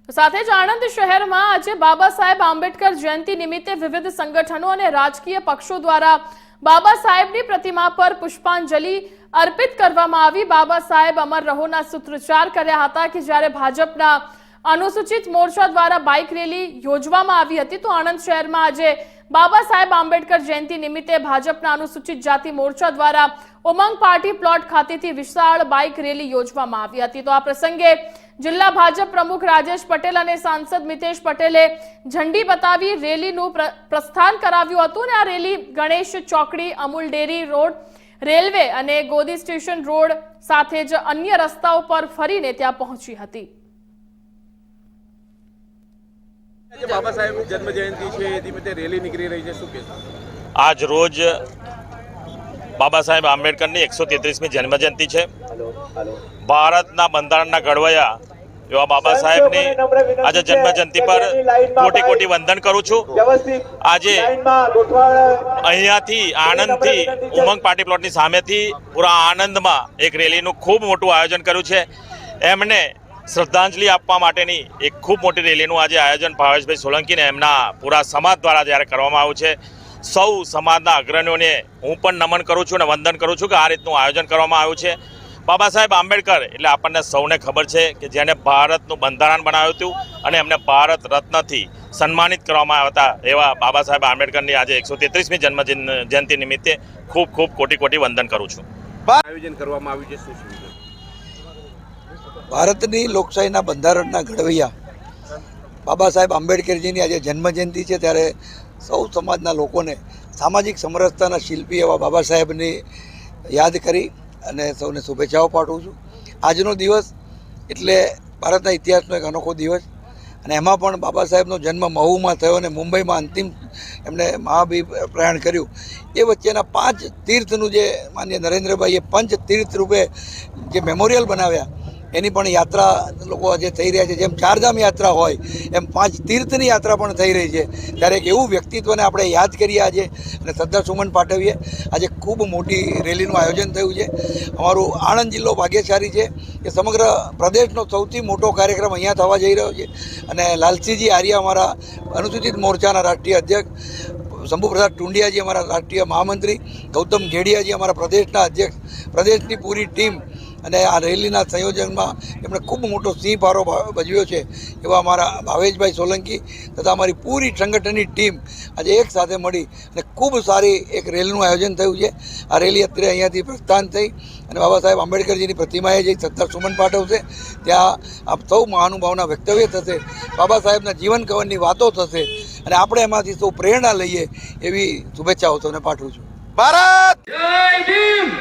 સાથે જ આણંદ શહેરમાં આજે બાબા સાહેબ આંબેડકર જયંતિ નિમિત્તે વિવિધ સંગઠનો અને રાજકીય પક્ષો દ્વારા બાબા સાહેબની પ્રતિમા પર પુષ્પાંજલિ અર્પિત કરવામાં આવી। બાબા સાહેબ અમર રહોના સૂત્રોચ્ચાર કર્યા હતા કે જ્યારે ભાજપના અનુસૂચિત મોરચા દ્વારા બાઇક રેલી યોજવામાં આવી હતી તો આણંદ શહેરમાં આજે બાબા સાહેબ આંબેડકર જયંતિ નિમિત્તે ભાજપના અનુસૂચિત જાતિ મોરચા દ્વારા ઉમંગ પાર્ટી પ્લોટ ખાતેથી વિશાળ બાઇક રેલી યોજવામાં આવી હતી। તો આ પ્રસંગે જિલ્લા ભાજપ પ્રમુખ રાજેશ પટેલ અને સાંસદ મિતેશ પટેલે ઝંડી બતાવી રેલીનું પ્રસ્થાન કરાવ્યું હતું અને આ રેલી ગણેશ ચોકડી, અમૂલ ડેરી રોડ, રેલવે અને ગોદી સ્ટેશન રોડ સાથે જ અન્ય રસ્તાઓ પર ફરીને ત્યાં પહોંચી હતી। બાબા સાહેબ જન્મ જયંતિ છે એ નિમિત્તે રેલી નીકળી રહી છે, શું કહેશો? આજ રોજ બાબા સાહેબ આંબેડકરની 133મી જન્મજયંતિ છે। ભારતના બંધારણના ઘડવૈયા એવા બાબા સાહેબની આજે જન્મજયંતિ પર કોટી કોટી વંદન કરું છું। આજે અહીંયાથી આણંદથી ઉમંગ પાર્ટી પ્લોટની સામેથી પૂરા આણંદમાં એક રેલીનું ખૂબ મોટું આયોજન કર્યું છે। એમને શ્રદ્ધાંજલિ આપવા માટેની એક ખૂબ મોટી રેલીનું આજે આયોજન ભાવેશભાઈ સોલંકીને એમના પૂરા સમાજ દ્વારા જ્યારે કરવામાં આવ્યું છે। સૌ સમાજના અગ્રણીઓને હું પણ નમન કરું છું અને વંદન કરું છું કે આ રીતનું આયોજન કરવામાં આવ્યું છે। બાબા સાહેબ આંબેડકર એટલે આપણને સૌને ખબર છે કે જેને ભારતનું બંધારણ બનાવ્યું હતું અને એમને ભારત રત્નથી સન્માનિત કરવામાં આવ્યા હતા એવા બાબા સાહેબ આંબેડકરની આજે 133મી જન્મ જયંતિ નિમિત્તે ખૂબ ખૂબ કોટી કોટી વંદન કરું છું। આયોજન કરવામાં આવ્યું છે, શું શું? ભારતની લોકશાહીના બંધારણના ઘડવૈયા બાબા સાહેબ આંબેડકરજીની આજે જન્મજયંતિ છે ત્યારે સૌ સમાજના લોકોને સામાજિક સમરસતાના શિલ્પી એવા બાબા સાહેબની યાદ કરી અને સૌને શુભેચ્છાઓ પાઠવું છું। આજનો દિવસ એટલે ભારતના ઇતિહાસનો એક અનોખો દિવસ અને એમાં પણ બાબા સાહેબનો જન્મ મહુમાં થયો અને મુંબઈમાં અંતિમ એમણે મહાબી પ્રયાણ કર્યું। એ વચ્ચેના 5 તીર્થનું જે માનનીય નરેન્દ્રભાઈએ પંચ તીર્થ રૂપે જે મેમોરિયલ બનાવ્યા એની પણ યાત્રા લોકો આજે થઈ રહ્યા છે। જેમ 4 ધામ યાત્રા હોય એમ 5 તીર્થની યાત્રા પણ થઈ રહી છે। ત્યારે એક એવું વ્યક્તિત્વને આપણે યાદ કરીએ આજે અને શ્રદ્ધાસુમન પાઠવીએ। આજે ખૂબ મોટી રેલીનું આયોજન થયું છે। અમારું આણંદ જિલ્લો ભાગ્યશાળી છે કે સમગ્ર પ્રદેશનો સૌથી મોટો કાર્યક્રમ અહીંયા થવા જઈ રહ્યો છે અને લાલસિંહજી આર્ય અમારા અનુસૂચિત મોરચાના રાષ્ટ્રીય અધ્યક્ષ, શંભુપ્રસાદ ટુંડિયાજી અમારા રાષ્ટ્રીય મહામંત્રી, ગૌતમ ઘેડિયાજી અમારા પ્રદેશના અધ્યક્ષ, પ્રદેશની પૂરી ટીમ અને આ રેલીના સંયોજનમાં એમણે ખૂબ મોટો સિંહ ફાળો ભજવ્યો છે એવા અમારા ભાવેશભાઈ સોલંકી તથા અમારી પૂરી સંગઠનની ટીમ આજે એક સાથે મળી અને ખૂબ સારી એક રેલીનું આયોજન થયું છે। આ રેલી અત્યારે અહીંયાથી પ્રસ્થાન થઈ અને બાબા સાહેબ આંબેડકરજીની પ્રતિમાએ જઈ શ્રદ્ધાસુમન પાઠવશે। ત્યાં આપ સૌ મહાનુભાવના વક્તવ્ય થશે, બાબા સાહેબના જીવન કવનની વાતો થશે અને આપણે એમાંથી સૌ પ્રેરણા લઈએ એવી શુભેચ્છાઓ સૌને પાઠવું છું। ભારત જય ભીમ।